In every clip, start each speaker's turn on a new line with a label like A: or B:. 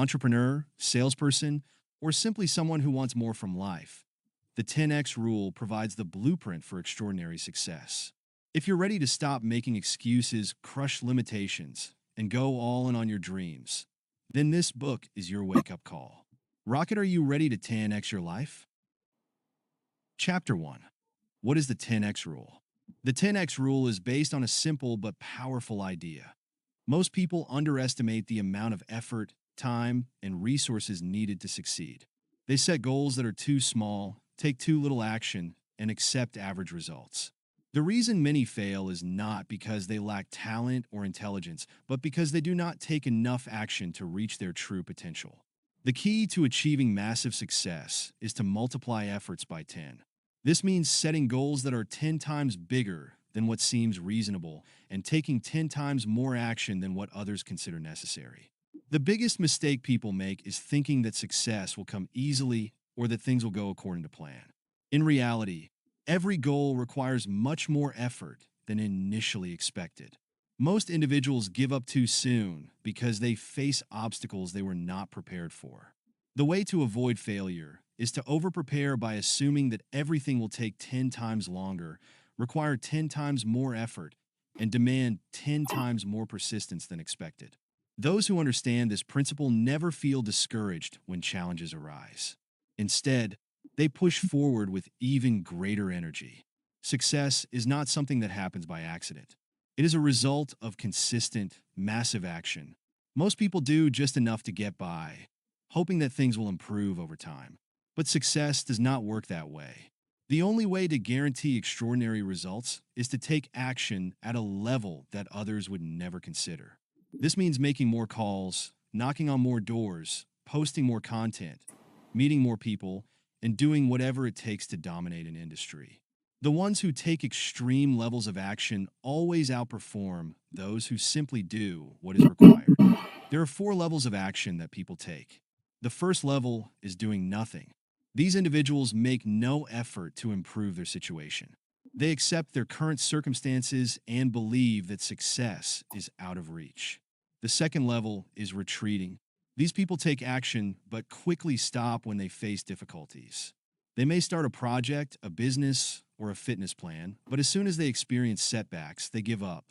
A: entrepreneur, salesperson, or simply someone who wants more from life, the 10x rule provides the blueprint for extraordinary success. If you're ready to stop making excuses, crush limitations, and go all in on your dreams, then this book is your wake-up call. Rocket, are you ready to 10x your life? Chapter 1. What is the 10x rule? The 10x rule is based on a simple but powerful idea. Most people underestimate the amount of effort, time, and resources needed to succeed. They set goals that are too small, take too little action, and accept average results. The reason many fail is not because they lack talent or intelligence, but because they do not take enough action to reach their true potential. The key to achieving massive success is to multiply efforts by 10. This means setting goals that are 10 times bigger than what seems reasonable and taking 10 times more action than what others consider necessary. The biggest mistake people make is thinking that success will come easily or that things will go according to plan. In reality, every goal requires much more effort than initially expected. Most individuals give up too soon because they face obstacles they were not prepared for. The way to avoid failure is to overprepare by assuming that everything will take 10 times longer, require 10 times more effort, and demand 10 times more persistence than expected. Those who understand this principle never feel discouraged when challenges arise. Instead, they push forward with even greater energy. Success is not something that happens by accident. It is a result of consistent, massive action. Most people do just enough to get by, hoping that things will improve over time. But success does not work that way. The only way to guarantee extraordinary results is to take action at a level that others would never consider. This means making more calls, knocking on more doors, posting more content, meeting more people, and doing whatever it takes to dominate an industry. The ones who take extreme levels of action always outperform those who simply do what is required. There are 4 levels of action that people take. The first level is doing nothing. These individuals make no effort to improve their situation. They accept their current circumstances and believe that success is out of reach. The second level is retreating. These people take action but quickly stop when they face difficulties. They may start a project, a business, or a fitness plan, but as soon as they experience setbacks, they give up.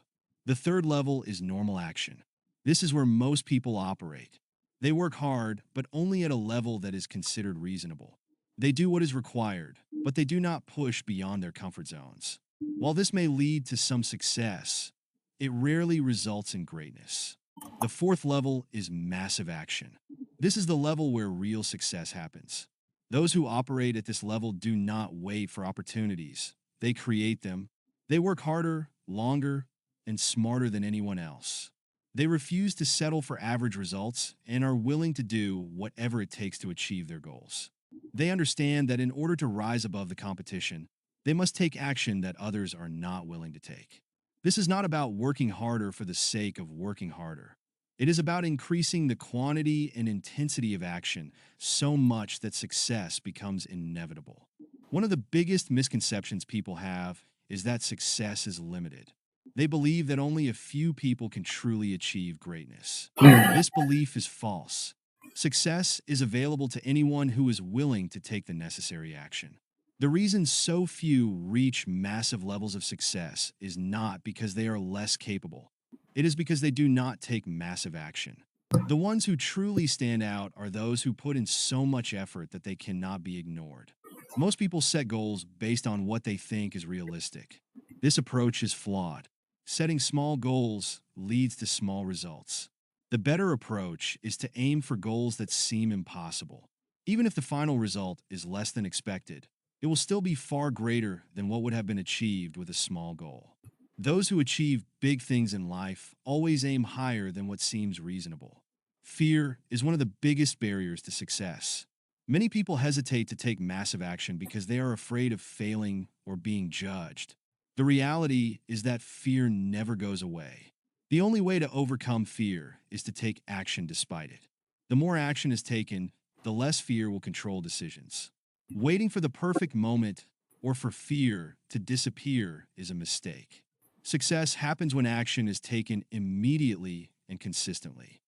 A: The third level is normal action. This is where most people operate. They work hard, but only at a level that is considered reasonable. They do what is required, but they do not push beyond their comfort zones. While this may lead to some success, it rarely results in greatness. The fourth level is massive action. This is the level where real success happens. Those who operate at this level do not wait for opportunities. They create them. They work harder, longer, and smarter than anyone else. They refuse to settle for average results and are willing to do whatever it takes to achieve their goals. They understand that in order to rise above the competition, they must take action that others are not willing to take. This is not about working harder for the sake of working harder. It is about increasing the quantity and intensity of action so much that success becomes inevitable. One of the biggest misconceptions people have is that success is limited. They believe that only a few people can truly achieve greatness. This belief is false. Success is available to anyone who is willing to take the necessary action. The reason so few reach massive levels of success is not because they are less capable. It is because they do not take massive action. The ones who truly stand out are those who put in so much effort that they cannot be ignored. Most people set goals based on what they think is realistic. This approach is flawed. Setting small goals leads to small results. The better approach is to aim for goals that seem impossible. Even if the final result is less than expected, it will still be far greater than what would have been achieved with a small goal. Those who achieve big things in life always aim higher than what seems reasonable. Fear is one of the biggest barriers to success. Many people hesitate to take massive action because they are afraid of failing or being judged. The reality is that fear never goes away. The only way to overcome fear is to take action despite it. The more action is taken, the less fear will control decisions. Waiting for the perfect moment or for fear to disappear is a mistake. Success happens when action is taken immediately and consistently.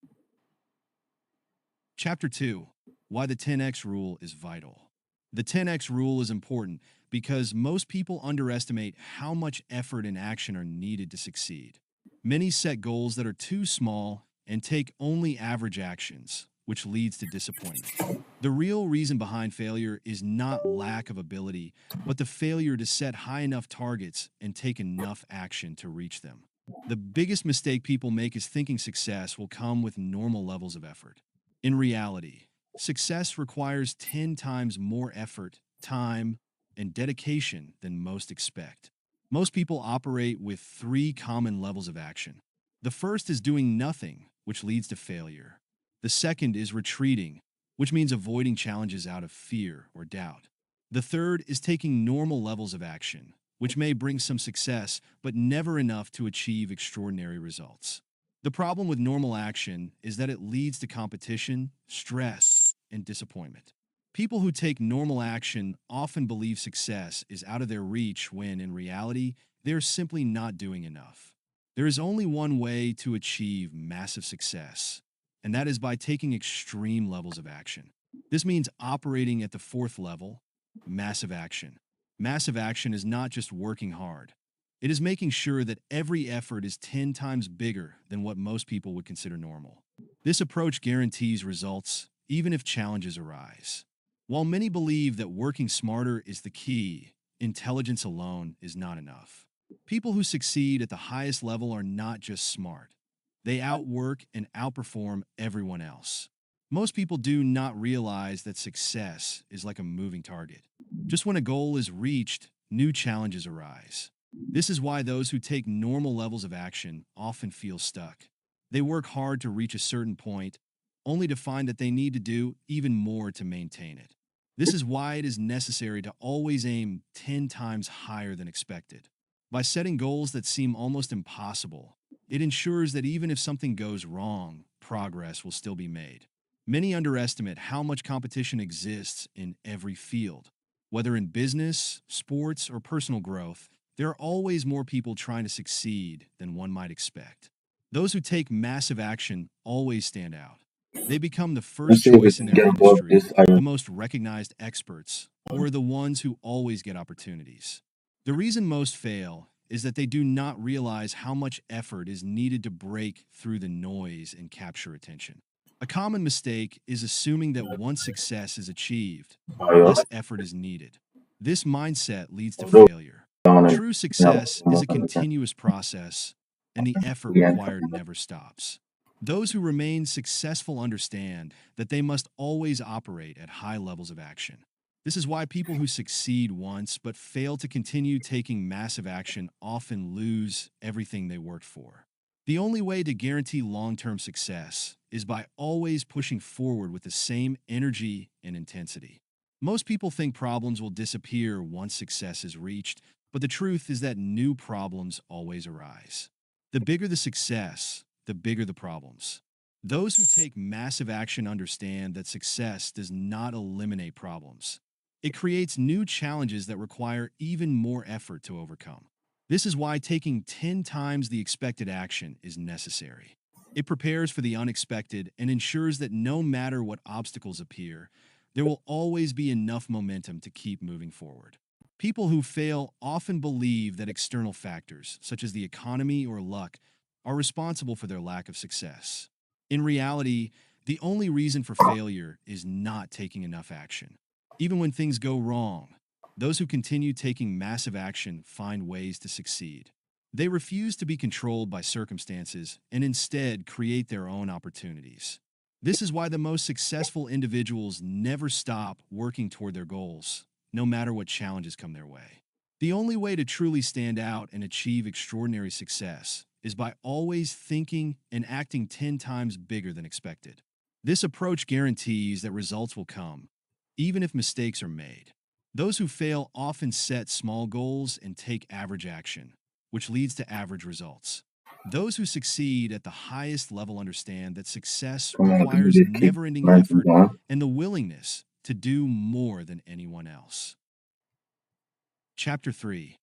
A: Chapter 2. Why the 10x Rule is Vital. The 10x Rule is important because most people underestimate how much effort and action are needed to succeed. Many set goals that are too small and take only average actions, which leads to disappointment. The real reason behind failure is not lack of ability, but the failure to set high enough targets and take enough action to reach them. The biggest mistake people make is thinking success will come with normal levels of effort. In reality, success requires 10 times more effort, time, and dedication than most expect. Most people operate with three common levels of action. The first is doing nothing, which leads to failure. The second is retreating, which means avoiding challenges out of fear or doubt. The third is taking normal levels of action, which may bring some success, but never enough to achieve extraordinary results. The problem with normal action is that it leads to competition, stress, and disappointment. People who take normal action often believe success is out of their reach when, in reality, they're simply not doing enough. There is only one way to achieve massive success, and that is by taking extreme levels of action. This means operating at the fourth level, massive action. Massive action is not just working hard. It is making sure that every effort is 10 times bigger than what most people would consider normal. This approach guarantees results, even if challenges arise. While many believe that working smarter is the key, intelligence alone is not enough. People who succeed at the highest level are not just smart. They outwork and outperform everyone else. Most people do not realize that success is like a moving target. Just when a goal is reached, new challenges arise. This is why those who take normal levels of action often feel stuck. They work hard to reach a certain point, only to find that they need to do even more to maintain it. This is why it is necessary to always aim 10 times higher than expected. By setting goals that seem almost impossible, it ensures that even if something goes wrong, progress will still be made. Many underestimate how much competition exists in every field. Whether in business, sports, or personal growth, there are always more people trying to succeed than one might expect. Those who take massive action always stand out. They become the
B: Let's
A: first
B: see if we
A: choice in
B: can
A: their
B: get above
A: industry,
B: this
A: the
B: iron.
A: most recognized experts, or the ones who always get opportunities. The reason most fail is that they do not realize how much effort is needed to break through the noise and capture attention. A common mistake is assuming that once success is achieved,
B: Fire.
A: less effort is needed. This mindset leads to
B: Bro,
A: failure.
B: down and
A: True
B: now
A: success is a
B: most of the time.
A: continuous process, and the effort
B: Again.
A: required never stops. Those who remain successful understand that they must always operate at high levels of action. This is why people who succeed once but fail to continue taking massive action often lose everything they worked for. The only way to guarantee long-term success is by always pushing forward with the same energy and intensity. Most people think problems will disappear once success is reached, but the truth is that new problems always arise. The bigger the success, the bigger the problems. Those who take massive action understand that success does not eliminate problems. It creates new challenges that require even more effort to overcome. This is why taking 10 times the expected action is necessary. It prepares for the unexpected and ensures that no matter what obstacles appear, there will always be enough momentum to keep moving forward. People who fail often believe that external factors, such as the economy or luck, are responsible for their lack of success. In reality, the only reason for failure is not taking enough action. Even when things go wrong, those who continue taking massive action find ways to succeed. They refuse to be controlled by circumstances and instead create their own opportunities. This is why the most successful individuals never stop working toward their goals, no matter what challenges come their way. The only way to truly stand out and achieve extraordinary success is by always thinking and acting 10 times bigger than expected. This approach guarantees that results will come, even if mistakes are made. Those who fail often set small goals and take average action, which leads to average results. Those who succeed at the highest level understand that success
B: Come on, can
A: requires
B: you just keep
A: never-ending
B: ranting
A: effort
B: down?
A: and the willingness to do more than anyone else. Chapter 3.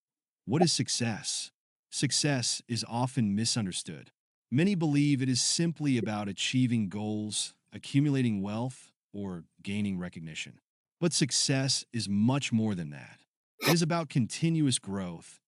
A: What is success? Success is often misunderstood. Many believe it is simply about achieving goals, accumulating wealth, or gaining recognition. But success is much more than that. It is about continuous growth,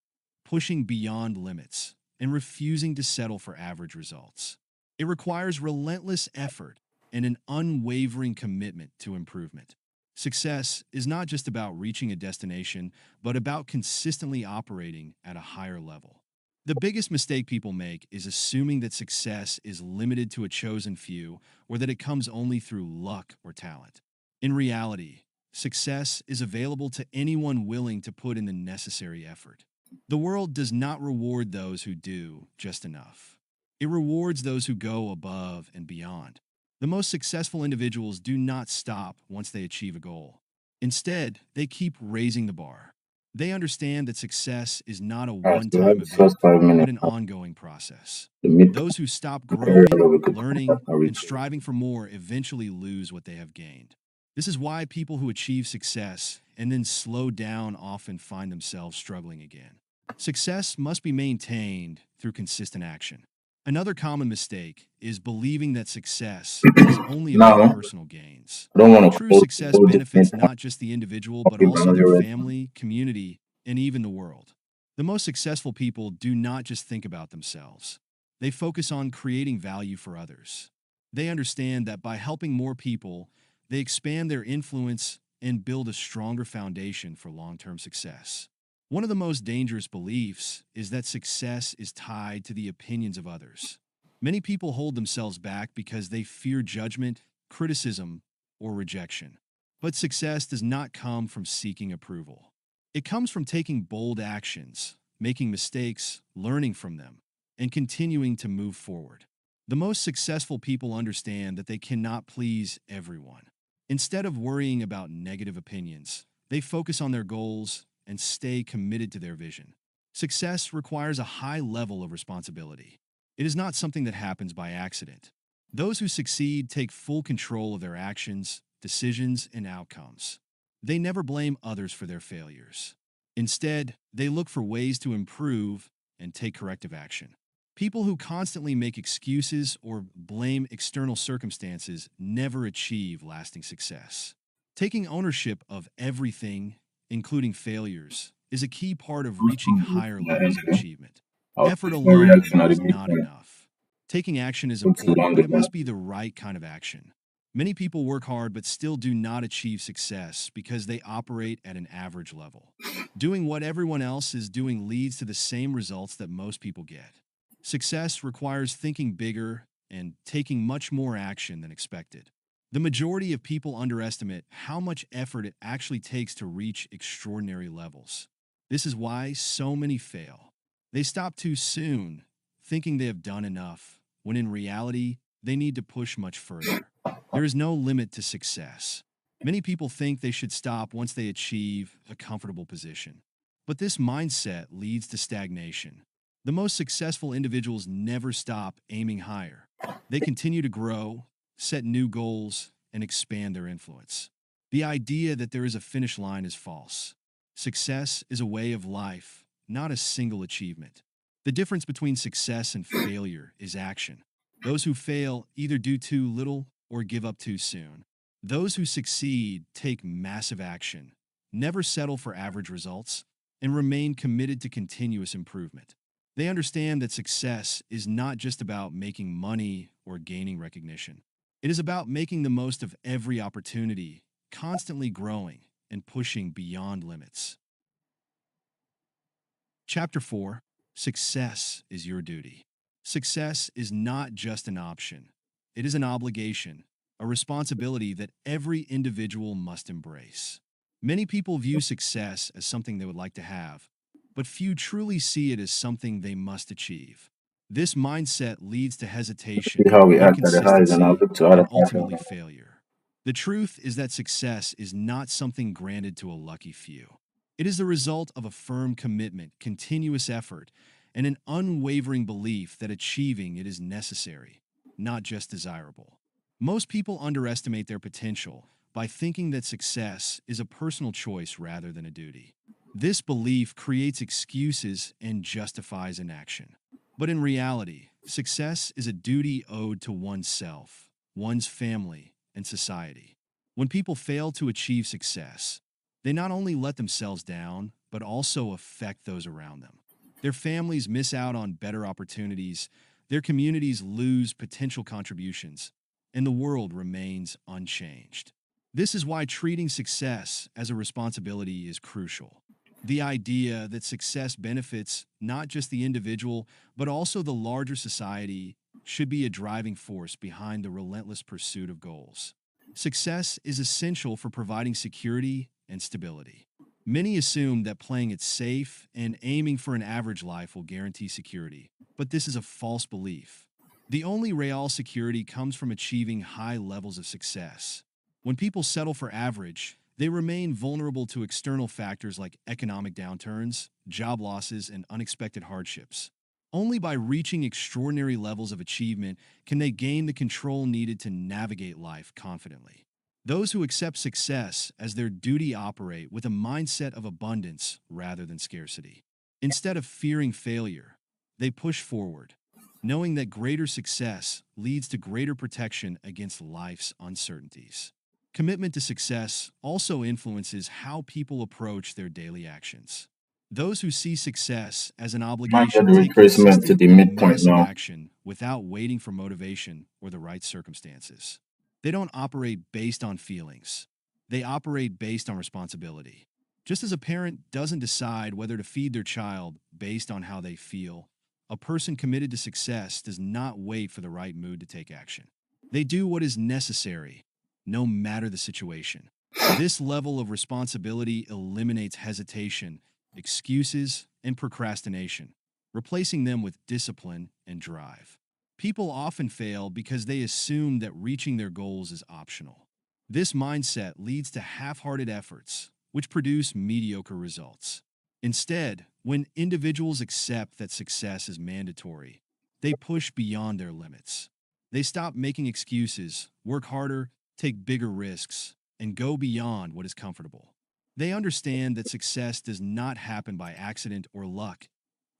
A: pushing beyond limits, and refusing to settle for average results. It requires relentless effort and an unwavering commitment to improvement. Success is not just about reaching a destination, but about consistently operating at a higher level. The biggest mistake people make is assuming that success is limited to a chosen few or that it comes only through luck or talent. In reality, success is available to anyone willing to put in the necessary effort. The world does not reward those who do just enough. It rewards those who go above and beyond. The most successful individuals do not stop once they achieve a goal. Instead, they keep raising the bar. They understand that success is not a
B: Alright, so we have
A: one-time
B: the first
A: event,
B: 5 minutes
A: but an
B: now.
A: ongoing process.
B: The mid
A: Those who stop
B: the period where
A: growing,
B: we could
A: learning,
B: contact and reach
A: and striving for more eventually lose what they have gained. This is why people who achieve success and then slow down often find themselves struggling again. Success must be maintained through consistent action. Another common mistake is believing that success is only about
B: now.
A: personal gains.
B: I don't want to
A: True
B: close the
A: success
B: whole this
A: benefits
B: point.
A: not just the individual, but
B: Okay, but
A: also
B: are
A: their
B: you ready?
A: family, community, and even the world. The most successful people do not just think about themselves. They focus on creating value for others. They understand that by helping more people, they expand their influence and build a stronger foundation for long-term success. One of the most dangerous beliefs is that success is tied to the opinions of others. Many people hold themselves back because they fear judgment, criticism, or rejection. But success does not come from seeking approval. It comes from taking bold actions, making mistakes, learning from them, and continuing to move forward. The most successful people understand that they cannot please everyone. Instead of worrying about negative opinions, they focus on their goals and stay committed to their vision. Success requires a high level of responsibility. It is not something that happens by accident. Those who succeed take full control of their actions, decisions, and outcomes. They never blame others for their failures. Instead, they look for ways to improve and take corrective action. People who constantly make excuses or blame external circumstances never achieve lasting success. Taking ownership of everything, including failures, is a key part of
B: Who's
A: reaching
B: going to
A: higher
B: my
A: levels of
B: intro?
A: achievement.
B: I'll
A: Effort
B: take my
A: alone
B: reaction at the
A: is not
B: midpoint.
A: enough. Taking action is
B: Go to
A: important, but
B: London
A: it
B: now.
A: must be the right kind of action. Many people work hard but still do not achieve success because they operate at an average level. Doing what everyone else is doing leads to the same results that most people get. Success requires thinking bigger and taking much more action than expected. The majority of people underestimate how much effort it actually takes to reach extraordinary levels. This is why so many fail. They stop too soon, thinking they have done enough, when in reality, they need to push much further. There is no limit to success. Many people think they should stop once they achieve a comfortable position. But this mindset leads to stagnation. The most successful individuals never stop aiming higher. They continue to grow, set new goals, and expand their influence. The idea that there is a finish line is false. Success is a way of life, not a single achievement. The difference between success and failure is action. Those who fail either do too little or give up too soon. Those who succeed take massive action, never settle for average results, and remain committed to continuous improvement. They understand that success is not just about making money or gaining recognition. It is about making the most of every opportunity, constantly growing, and pushing beyond limits. Chapter 4: Success is your duty. Success is not just an option, it is an obligation, a responsibility that every individual must embrace. Many people view success as something they would like to have, but few truly see it as something they must achieve. This mindset leads to
B: See
A: hesitation,
B: how we act at the highs and I'll
A: inconsistency,
B: look to other
A: and
B: parts of
A: ultimately failure. The truth is that success is not something granted to a lucky few. It is the result of a firm commitment, continuous effort, and an unwavering belief that achieving it is necessary, not just desirable. Most people underestimate their potential by thinking that success is a personal choice rather than a duty. This belief creates excuses and justifies inaction. But in reality, success is a duty owed to oneself, one's family, and society. When people fail to achieve success, they not only let themselves down, but also affect those around them. Their families miss out on better opportunities, their communities lose potential contributions, and the world remains unchanged. This is why treating success as a responsibility is crucial. The idea that success benefits not just the individual, but also the larger society should be a driving force behind the relentless pursuit of goals. Success is essential for providing security and stability. Many assume that playing it safe and aiming for an average life will guarantee security, but this is a false belief. The only real security comes from achieving high levels of success. When people settle for average, they remain vulnerable to external factors like economic downturns, job losses, and unexpected hardships. Only by reaching extraordinary levels of achievement can they gain the control needed to navigate life confidently. Those who accept success as their duty operate with a mindset of abundance rather than scarcity. Instead of fearing failure, they push forward, knowing that greater success leads to greater protection against life's uncertainties. Commitment to success also influences how people approach their daily actions. Those who see success as an
B: Might get
A: obligation
B: the
A: take
B: retracement to
A: consistent,
B: the midpoint
A: massive
B: now.
A: action without waiting for motivation or the right circumstances. They don't operate based on feelings. They operate based on responsibility. Just as a parent doesn't decide whether to feed their child based on how they feel, a person committed to success does not wait for the right mood to take action. They do what is necessary, no matter the situation. This level of responsibility eliminates hesitation, excuses, and procrastination, replacing them with discipline and drive. People often fail because they assume that reaching their goals is optional. This mindset leads to half-hearted efforts, which produce mediocre results. Instead, when individuals accept that success is mandatory, they push beyond their limits. They stop making excuses, work harder, take bigger risks, and go beyond what is comfortable. They understand that success does not happen by accident or luck.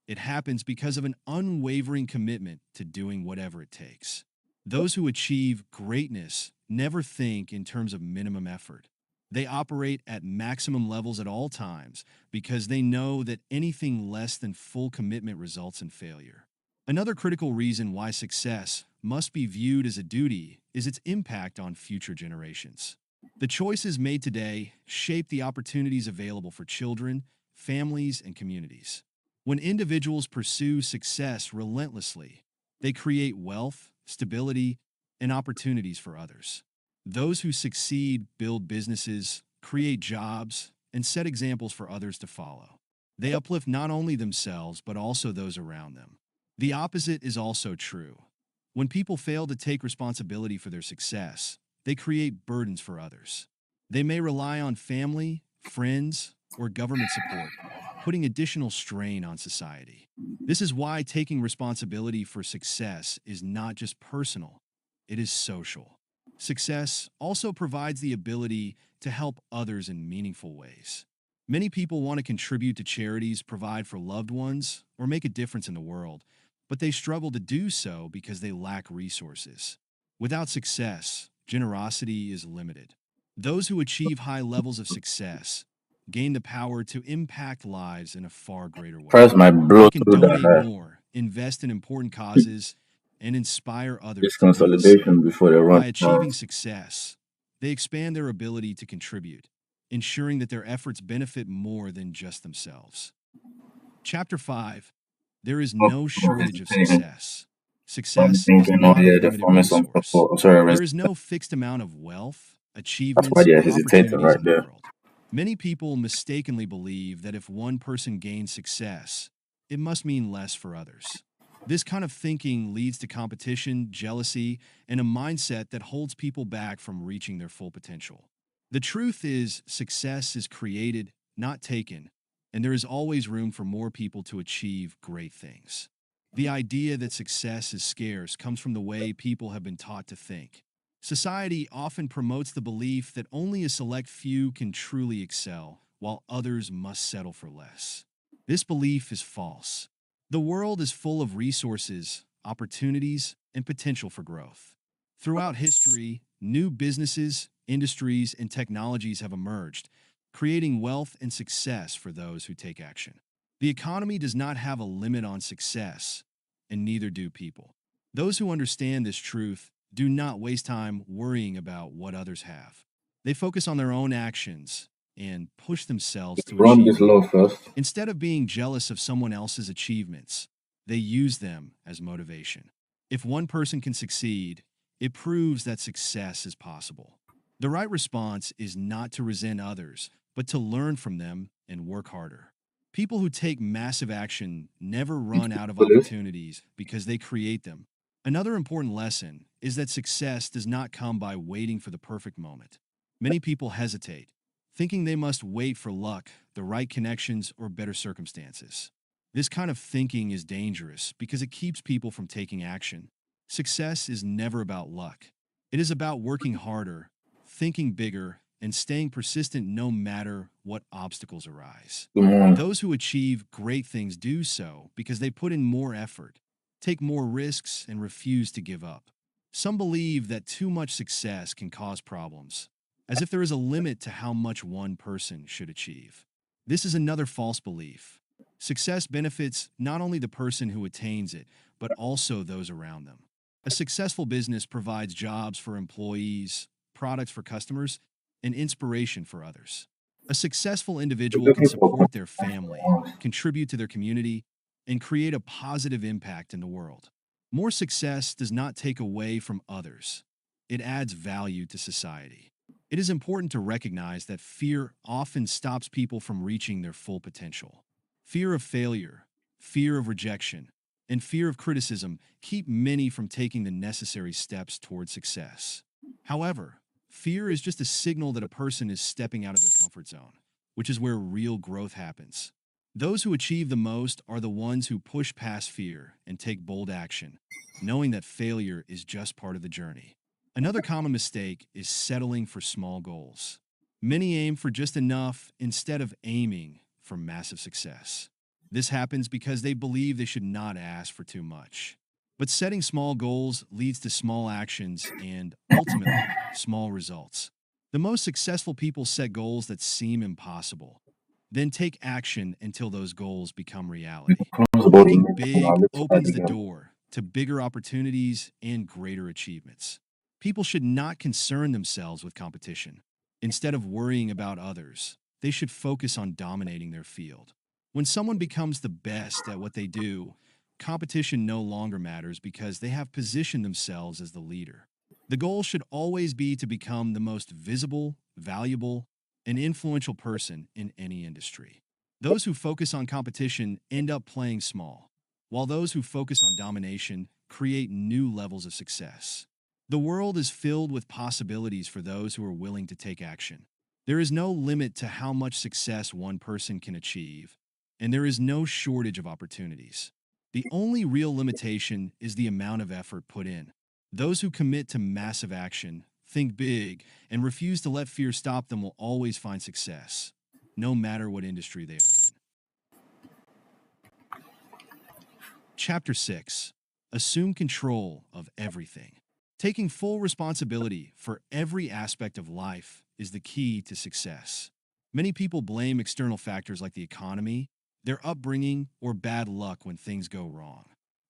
A: It happens because of an unwavering commitment to doing whatever it takes. Those who achieve greatness never think in terms of minimum effort. They operate at maximum levels at all times because they know that anything less than full commitment results in failure. Another critical reason why success must be viewed as a duty is its impact on future generations. The choices made today shape the opportunities available for children, families, and communities. When individuals pursue success relentlessly, they create wealth, stability, and opportunities for others. Those who succeed build businesses, create jobs, and set examples for others to follow. They uplift not only themselves, but also those around them. The opposite is also true. When people fail to take responsibility for their success, they create burdens for others. They may rely on family, friends, or government support, putting additional strain on society. This is why taking responsibility for success is not just personal, it is social. Success also provides the ability to help others in meaningful ways. Many people want to contribute to charities, provide for loved ones, or make a difference in the world, but they struggle to do so because they lack resources. Without success, generosity is limited. Those who achieve high levels of success gain the power to impact lives in a far greater
B: Price
A: way.
B: might blow
A: They can
B: through
A: donate
B: that
A: more, invest in important causes, and inspire
B: this
A: others to do the
B: consolidation
A: same.
B: before they run
A: By achieving
B: out.
A: success, they expand their ability to contribute, ensuring that their efforts benefit more than just themselves. Chapter 5. There is
B: Of
A: no
B: of
A: shortage of
B: hesitating.
A: success.
B: Some
A: Success is
B: thinking, oh
A: not a
B: yeah, they're
A: limited
B: forming some
A: resource.
B: support. Sorry,
A: There is no fixed amount of wealth,
B: that's why
A: achievements,
B: they're
A: or
B: hesitating
A: opportunities
B: right
A: in the
B: there.
A: world. Many people mistakenly believe that if one person gains success, it must mean less for others. This kind of thinking leads to competition, jealousy, and a mindset that holds people back from reaching their full potential. The truth is, success is created, not taken, and there is always room for more people to achieve great things. The idea that success is scarce comes from the way people have been taught to think. Society often promotes the belief that only a select few can truly excel, while others must settle for less. This belief is false. The world is full of resources, opportunities, and potential for growth. Throughout history, new businesses, industries, and technologies have emerged, creating wealth and success for those who take action. The economy does not have a limit on success, and neither do people. Those who understand this truth do not waste time worrying about what others have. They focus on their own actions and push themselves to
B: Run
A: achieve
B: this
A: them.
B: law first.
A: Instead of being jealous of someone else's achievements, they use them as motivation. If one person can succeed, it proves that success is possible. The right response is not to resent others, but to learn from them and work harder. People who take massive action never run out of
B: Police.
A: opportunities because they create them. Another important lesson is that success does not come by waiting for the perfect moment. Many people hesitate, thinking they must wait for luck, the right connections, or better circumstances. This kind of thinking is dangerous because it keeps people from taking action. Success is never about luck. It is about working harder, thinking bigger, and staying persistent no matter what obstacles arise.
B: Good morning.
A: Those who achieve great things do so because they put in more effort, take more risks, and refuse to give up. Some believe that too much success can cause problems, as if there is a limit to how much one person should achieve. This is another false belief. Success benefits not only the person who attains it, but also those around them. A successful business provides jobs for employees, products for customers, and inspiration for others. A successful
B: We're
A: individual can
B: looking for
A: support their family,
B: customers.
A: contribute to their community, and create a positive impact in the world. More success does not take away from others. It adds value to society. It is important to recognize that fear often stops people from reaching their full potential. Fear of failure, fear of rejection, and fear of criticism keep many from taking the necessary steps toward success. However, fear is just a signal that a person is stepping out of their comfort zone, which is where real growth happens. Those who achieve the most are the ones who push past fear and take bold action, knowing that failure is just part of the journey. Another common mistake is settling for small goals. Many aim for just enough instead of aiming for massive success. This happens because they believe they should not ask for too much. But setting small goals leads to small actions and, ultimately, small results. The most successful people set goals that seem impossible, then take action until those goals become reality.
B: Close about the
A: Thinking
B: next one.
A: big
B: Let's start
A: opens the
B: again.
A: door to bigger opportunities and greater achievements. People should not concern themselves with competition. Instead of worrying about others, they should focus on dominating their field. When someone becomes the best at what they do, competition no longer matters because they have positioned themselves as the leader. The goal should always be to become the most visible, valuable, and influential person in any industry. Those who focus on competition end up playing small, while those who focus on domination create new levels of success. The world is filled with possibilities for those who are willing to take action. There is no limit to how much success one person can achieve, and there is no shortage of opportunities. The only real limitation is the amount of effort put in. Those who commit to massive action, think big, and refuse to let fear stop them will always find success, no matter what industry they are in. Chapter 6. Assume control of everything. Taking full responsibility for every aspect of life is the key to success. Many people blame external factors like the economy, their upbringing, or bad luck when things go wrong.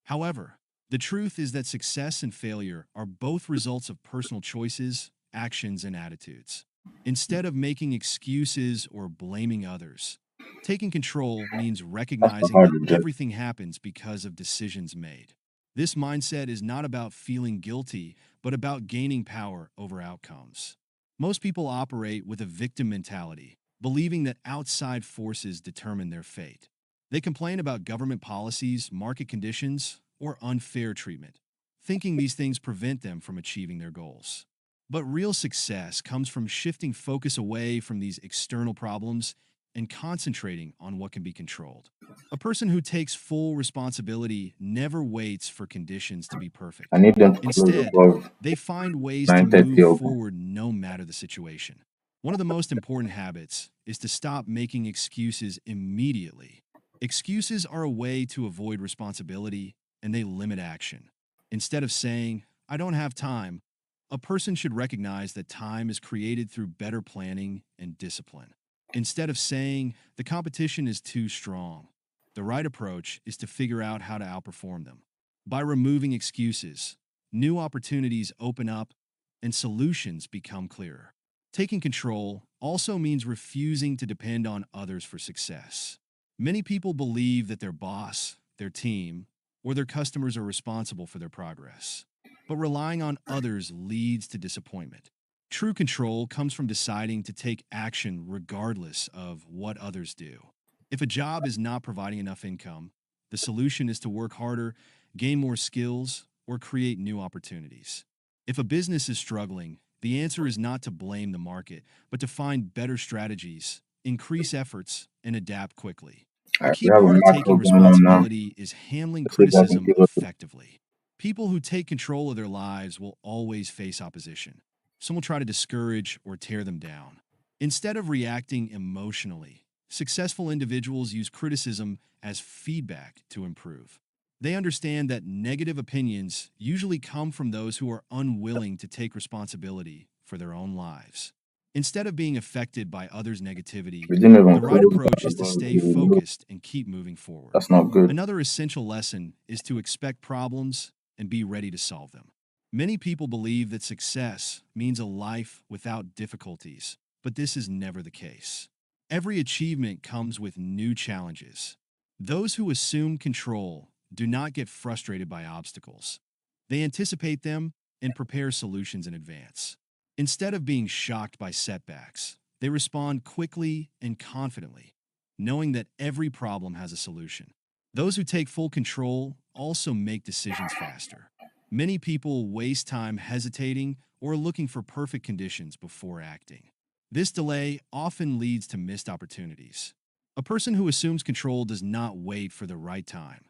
A: However, the truth is that success and failure are both results of personal choices, actions, and attitudes. Instead of making excuses or blaming others, taking control means
B: After
A: recognizing that
B: hydrogen.
A: everything happens because of decisions made. This mindset is not about feeling guilty, but about gaining power over outcomes. Most people operate with a victim mentality, believing that outside forces determine their fate. They complain about government policies, market conditions, or unfair treatment, thinking these things prevent them from achieving their goals. But real success comes from shifting focus away from these external problems and concentrating on what can be controlled. A person who takes full responsibility never waits for conditions to be
B: I
A: perfect.
B: need them to close
A: Instead,
B: above
A: they find ways to
B: 9:30
A: move
B: open.
A: forward no matter the situation. One of the most important habits is to stop making excuses immediately. Excuses are a way to avoid responsibility and they limit action. Instead of saying, I don't have time, A person should recognize that time is created through better planning and discipline. Instead of saying the competition is too strong, the right approach is to figure out how to outperform them. By removing excuses, new opportunities open up and solutions become clearer. Taking control also means refusing to depend on others for success. Many people believe that their boss, their team, or their customers are responsible for their progress. But relying on others leads to disappointment. True control comes from deciding to take action regardless of what others do. If a job is not providing enough income, the solution is to work harder, gain more skills, or create new opportunities. If a business is struggling, the answer is not to blame the market, but to find better strategies, increase efforts, and adapt quickly. A
B: Alright, we
A: key
B: have a
A: part of
B: macro
A: taking
B: going on now.
A: responsibility is handling
B: Let's see if I can
A: criticism
B: give us
A: effectively. People who take control of their lives will always face opposition. Some will try to discourage or tear them down. Instead of reacting emotionally, successful individuals use criticism as feedback to improve. They understand that negative opinions usually come from those who are unwilling to take responsibility for their own lives. Instead of being affected by others' negativity,
B: we didn't even
A: the right
B: close that.
A: approach is to stay focused and keep moving forward.
B: That's not good.
A: Another essential lesson is to expect problems and be ready to solve them. Many people believe that success means a life without difficulties, but this is never the case. Every achievement comes with new challenges. Those who assume control do not get frustrated by obstacles. They anticipate them and prepare solutions in advance. Instead of being shocked by setbacks, they respond quickly and confidently, knowing that every problem has a solution. Those who take full control also make decisions faster. Many people waste time hesitating or looking for perfect conditions before acting. This delay often leads to missed opportunities. A person who assumes control does not wait for the right time.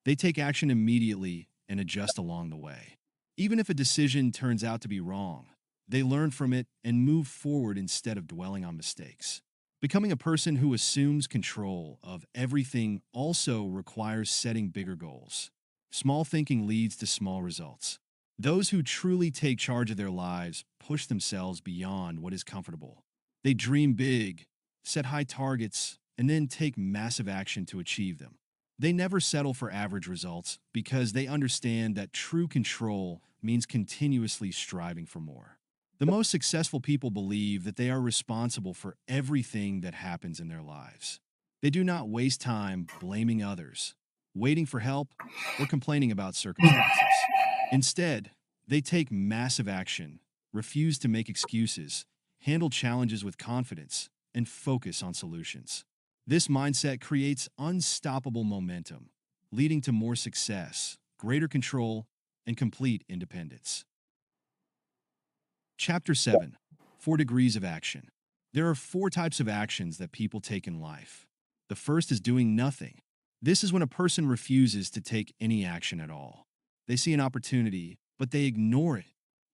A: They take action immediately and adjust along the way. Even if a decision turns out to be wrong, they learn from it and move forward instead of dwelling on mistakes. Becoming a person who assumes control of everything also requires setting bigger goals. Small thinking leads to small results. Those who truly take charge of their lives push themselves beyond what is comfortable. They dream big, set high targets, and then take massive action to achieve them. They never settle for average results because they understand that true control means continuously striving for more. The most successful people believe that they are responsible for everything that happens in their lives. They do not waste time blaming others, waiting for help, or complaining about circumstances. Instead, they take massive action, refuse to make excuses, handle challenges with confidence, and focus on solutions. This mindset creates unstoppable momentum, leading to more success, greater control, and complete independence. Chapter 7: 4 Degrees of Action. There are 4 types of actions that people take in life. The first is doing nothing. This is when a person refuses to take any action at all. They see an opportunity, but they ignore it.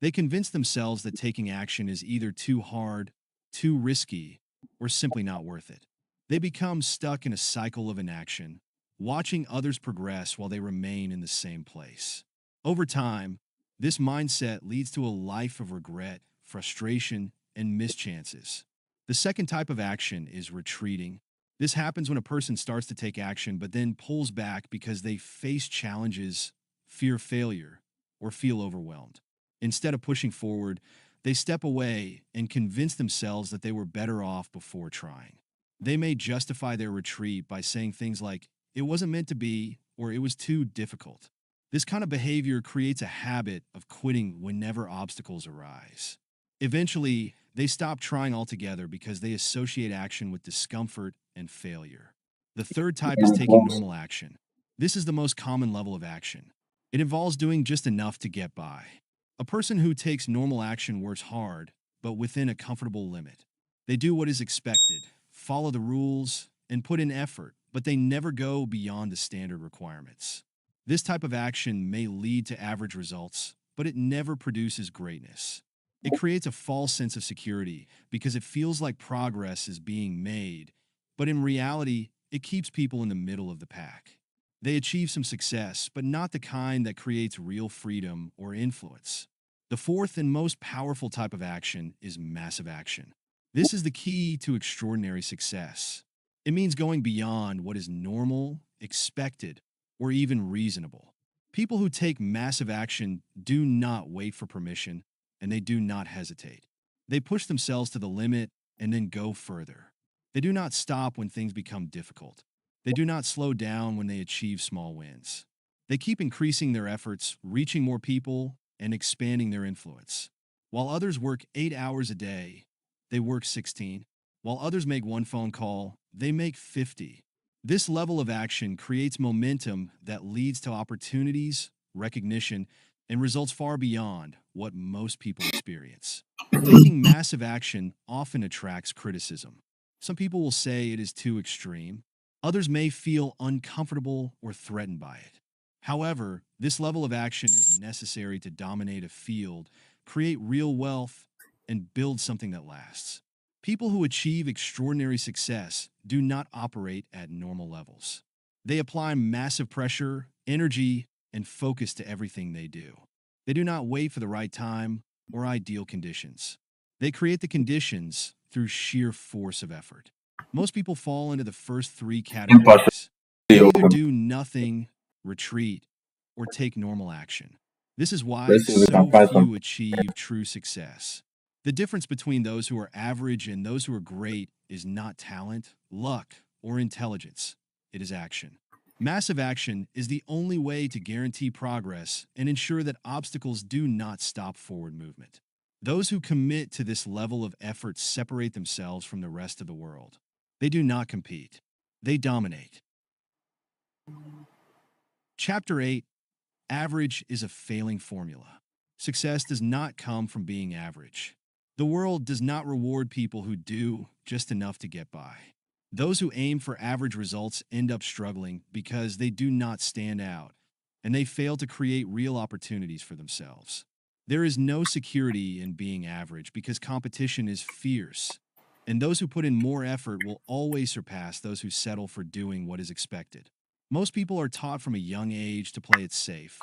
A: They convince themselves that taking action is either too hard, too risky, or simply not worth it. They become stuck in a cycle of inaction, watching others progress while they remain in the same place. Over time, this mindset leads to a life of regret, frustration, and mischances. The second type of action is retreating. This happens when a person starts to take action but then pulls back because they face challenges, fear failure, or feel overwhelmed. Instead of pushing forward, they step away and convince themselves that they were better off before trying. They may justify their retreat by saying things like, "It wasn't meant to be," or "It was too difficult." This kind of behavior creates a habit of quitting whenever obstacles arise. Eventually, they stop trying altogether because they associate action with discomfort and failure. The third type is taking normal action. This is the most common level of action. It involves doing just enough to get by. A person who takes normal action works hard, but within a comfortable limit. They do what is expected, follow the rules, and put in effort, but they never go beyond the standard requirements. This type of action may lead to average results, but it never produces greatness. It creates a false sense of security because it feels like progress is being made, but in reality, it keeps people in the middle of the pack. They achieve some success, but not the kind that creates real freedom or influence. The fourth and most powerful type of action is massive action. This is the key to extraordinary success. It means going beyond what is normal, expected, or even reasonable. People who take massive action do not wait for permission, and they do not hesitate. They push themselves to the limit and then go further. They do not stop when things become difficult. They do not slow down when they achieve small wins. They keep increasing their efforts, reaching more people, and expanding their influence. While others work 8 hours a day, they work 16. While others make one phone call, they make 50. This level of action creates momentum that leads to opportunities, recognition, and results far beyond what most people experience. Taking massive action often attracts criticism. Some people will say it is too extreme. Others may feel uncomfortable or threatened by it. However, this level of action is necessary to dominate a field, create real wealth, and build something that lasts. People who achieve extraordinary success do not operate at normal levels. They apply massive pressure, energy, and focus to everything they do. They do not wait for the right time or ideal conditions. They create the conditions through sheer force of effort. Most people fall into the first three
B: Impartially
A: categories. They either
B: open.
A: do nothing, retreat, or take normal action. This is why
B: Let's see if we can
A: so
B: find some.
A: few achieve true success. The difference between those who are average and those who are great is not talent, luck, or intelligence. It is action. Massive action is the only way to guarantee progress and ensure that obstacles do not stop forward movement. Those who commit to this level of effort separate themselves from the rest of the world. They do not compete. They dominate. Chapter 8: Average is a failing formula. Success does not come from being average. The world does not reward people who do just enough to get by. Those who aim for average results end up struggling because they do not stand out, and they fail to create real opportunities for themselves. There is no security in being average because competition is fierce, and those who put in more effort will always surpass those who settle for doing what is expected. Most people are taught from a young age to play it safe,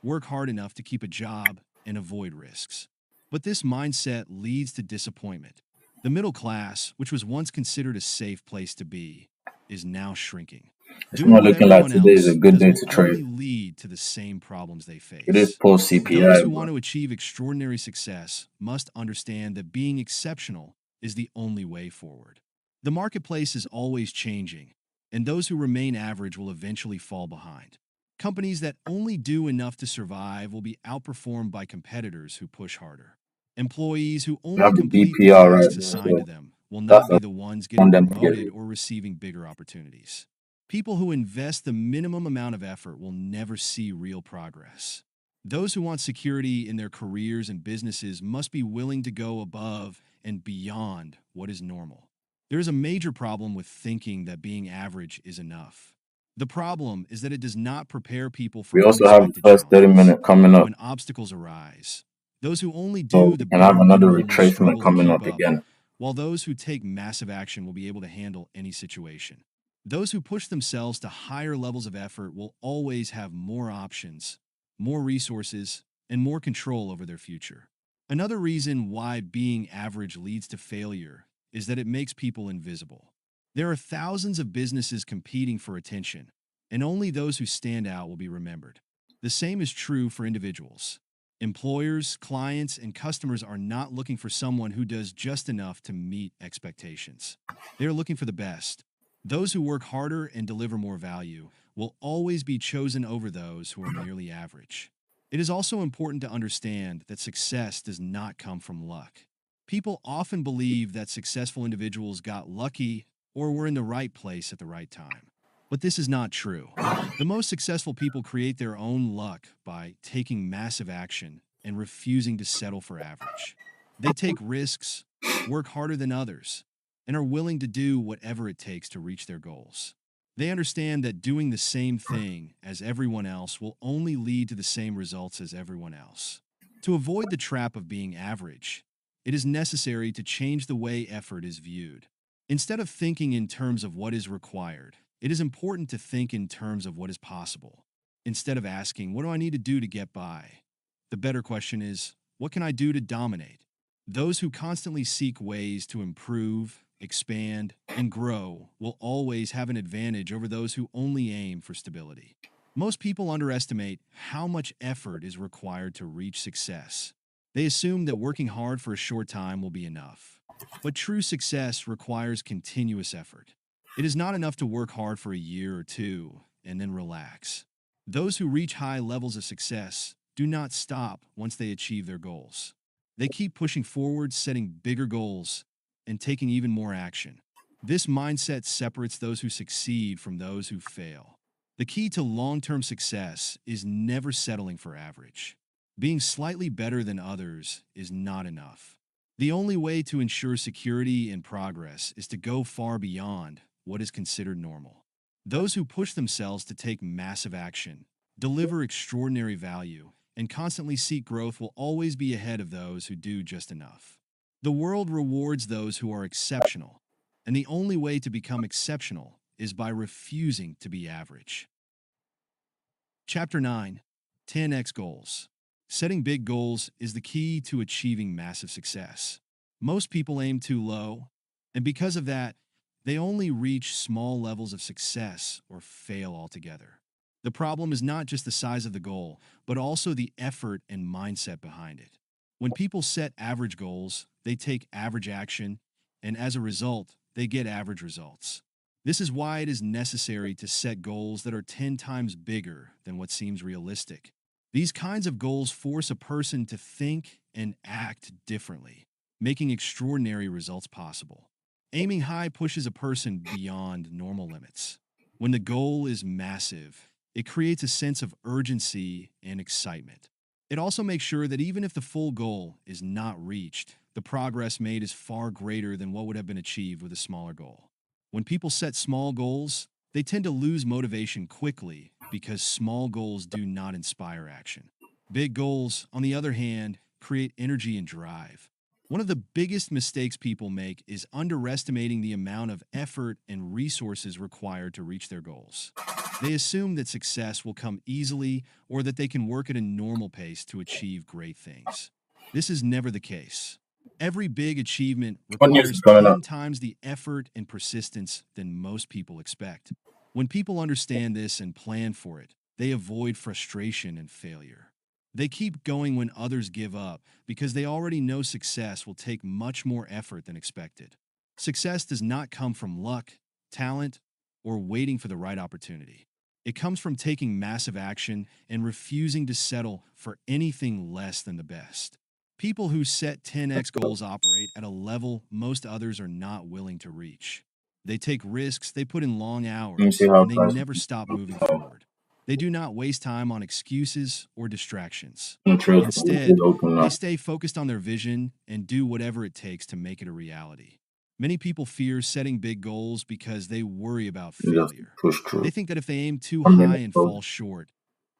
A: work hard enough to keep a job, and avoid risks. But this mindset leads to disappointment. The middle class, which was once considered a safe place to be, is now shrinking.
B: It's
A: Doing
B: not
A: what
B: looking like
A: everyone
B: today is a
A: else
B: good
A: does
B: day
A: will
B: to trade.
A: only lead to the same problems they
B: It is
A: face.
B: post
A: Those
B: CPI,
A: who
B: but
A: want to achieve extraordinary success must understand that being exceptional is the only way forward. The marketplace is always changing, and those who remain average will eventually fall behind. Companies that only do enough to survive will be outperformed by competitors who push harder. Employees who
B: we
A: only
B: have the
A: complete the
B: DPR right
A: tasks
B: there,
A: assigned to
B: so
A: them will
B: that's
A: not be
B: I
A: the ones
B: want
A: getting
B: them to get
A: promoted
B: it.
A: or receiving bigger opportunities. People who invest the minimum amount of effort will never see real progress. Those who want security in their careers and businesses must be willing to go above and beyond what is normal. There is a major problem with thinking that being average is enough. The problem is that it does not prepare people for
B: We also have the
A: unexpected
B: first 30
A: challenges.
B: minute coming up,
A: When obstacles arise, those who only
B: so
A: do the
B: we can have
A: bare
B: another
A: minimum will
B: retracement
A: struggle to
B: coming
A: keep
B: up
A: up,
B: again.
A: while those who take massive action will be able to handle any situation. Those who push themselves to higher levels of effort will always have more options, more resources, and more control over their future. Another reason why being average leads to failure is that it makes people invisible. There are thousands of businesses competing for attention, and only those who stand out will be remembered. The same is true for individuals. Employers, clients, and customers are not looking for someone who does just enough to meet expectations. They are looking for the best. Those who work harder and deliver more value will always be chosen over those who are merely average. It is also important to understand that success does not come from luck. People often believe that successful individuals got lucky or were in the right place at the right time. But this is not true. The most successful people create their own luck by taking massive action and refusing to settle for average. They take risks, work harder than others, and are willing to do whatever it takes to reach their goals. They understand that doing the same thing as everyone else will only lead to the same results as everyone else. To avoid the trap of being average, it is necessary to change the way effort is viewed. Instead of thinking in terms of what is required, it is important to think in terms of what is possible. Instead of asking, what do I need to do to get by? The better question is, What can I do to dominate? Those who constantly seek ways to improve, expand, and grow will always have an advantage over those who only aim for stability. Most people underestimate how much effort is required to reach success. They assume that working hard for a short time will be enough. But true success requires continuous effort. It is not enough to work hard for a year or two and then relax. Those who reach high levels of success do not stop once they achieve their goals. They keep pushing forward, setting bigger goals, and taking even more action. This mindset separates those who succeed from those who fail. The key to long-term success is never settling for average. Being slightly better than others is not enough. The only way to ensure security and progress is to go far beyond what is considered normal. Those who push themselves to take massive action, deliver extraordinary value, and constantly seek growth will always be ahead of those who do just enough. The world rewards those who are exceptional, and the only way to become exceptional is by refusing to be average. Chapter 9: 10x Goals. Setting big goals is the key to achieving massive success. Most people aim too low, and because of that, they only reach small levels of success or fail altogether. The problem is not just the size of the goal, but also the effort and mindset behind it. When people set average goals, they take average action, and as a result, they get average results. This is why it is necessary to set goals that are 10 times bigger than what seems realistic. These kinds of goals force a person to think and act differently, making extraordinary results possible. Aiming high pushes a person beyond normal limits. When the goal is massive, it creates a sense of urgency and excitement. It also makes sure that even if the full goal is not reached, the progress made is far greater than what would have been achieved with a smaller goal. When people set small goals, they tend to lose motivation quickly because small goals do not inspire action. Big goals, on the other hand, create energy and drive. One of the biggest mistakes people make is underestimating the amount of effort and resources required to reach their goals. They assume that success will come easily or that they can work at a normal pace to achieve great things. This is never the case. Every big achievement
B: What news is
A: requires
B: coming up?
A: 10 times the effort and persistence than most people expect. When people understand this and plan for it, they avoid frustration and failure. They keep going when others give up because they already know success will take much more effort than expected. Success does not come from luck, talent, or waiting for the right opportunity. It comes from taking massive action and refusing to settle for anything less than the best. People who set 10x goals operate at a level most others are not willing to reach. They take risks, they put in long
B: Let me see
A: hours,
B: how
A: and they
B: fast
A: never stop moving forward. They do not waste time on excuses or distractions.
B: the trails is
A: Instead,
B: open
A: they
B: now.
A: stay focused on their vision and do whatever it takes to make it a reality. Many people fear setting big goals because they worry about
B: Just
A: failure.
B: push
A: They
B: through.
A: think that if they aim too
B: 1
A: high
B: minute,
A: and
B: bro.
A: fall short,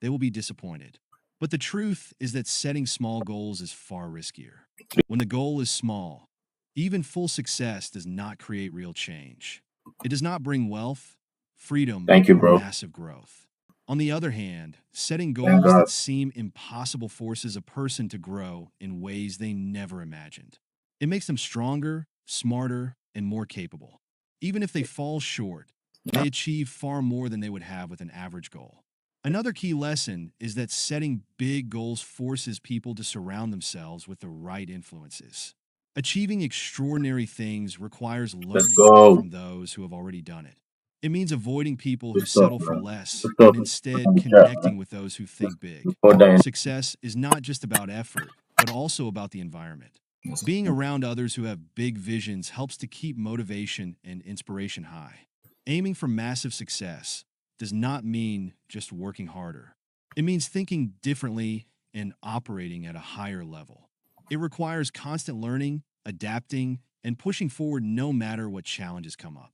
A: they will be disappointed. But the truth is that setting small goals is far riskier. When the goal is small, even full success does not create real change. It does not bring wealth, freedom,
B: Thank you,
A: or
B: bro.
A: massive growth. On the other hand, setting
B: Thank
A: goals
B: God.
A: that seem impossible forces a person to grow in ways they never imagined. It makes them stronger, smarter, and more capable. Even if they fall short, they achieve far more than they would have with an average goal. Another key lesson is that setting big goals forces people to surround themselves with the right influences. Achieving extraordinary things requires
B: Let's
A: learning
B: go.
A: from those who have already done it. It means avoiding people
B: Good
A: who
B: stuff,
A: settle for
B: man.
A: less
B: Good stuff
A: and instead
B: on the chat,
A: connecting
B: man.
A: with those who
B: Just
A: think big.
B: report that
A: Success is not just about effort, but also about the environment. Being around others who have big visions helps to keep motivation and inspiration high. Aiming for massive success does not mean just working harder. It means thinking differently and operating at a higher level. It requires constant learning, adapting, and pushing forward no matter what challenges come up.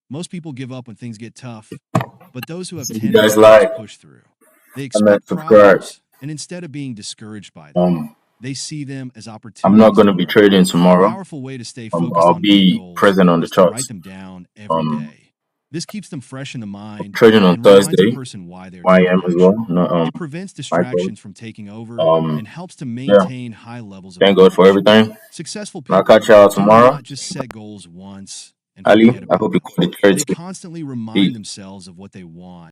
A: Most people give up when things get tough, but those who have
B: see you
A: 10x
B: guys
A: goals
B: like,
A: push through. They
B: comment,
A: expect
B: subscribe.
A: problems, and instead of being discouraged by them,
B: Um,
A: they see them as
B: I'm not
A: opportunities to
B: gonna be
A: grow.
B: trading
A: A
B: tomorrow.
A: powerful way to stay focused
B: I'll
A: on big
B: be
A: goals
B: present on the
A: is to write
B: charts.
A: them down every
B: Um,
A: day. This keeps them fresh in the mind
B: Trading on
A: and reminds a
B: Thursday,
A: person why they are
B: 1
A: taking
B: a.m. as well.
A: action.
B: No,
A: It prevents
B: my code.
A: distractions from taking over and helps to
B: Yeah.
A: maintain high levels of
B: Thank God for
A: motivation.
B: everything.
A: Successful
B: I'll catch
A: people
B: y'all
A: do
B: tomorrow.
A: not just set goals once and
B: Ali,
A: forget
B: I
A: about
B: hope you
A: them.
B: caught the trade
A: They
B: too.
A: constantly remind
B: Peace.
A: themselves of what they want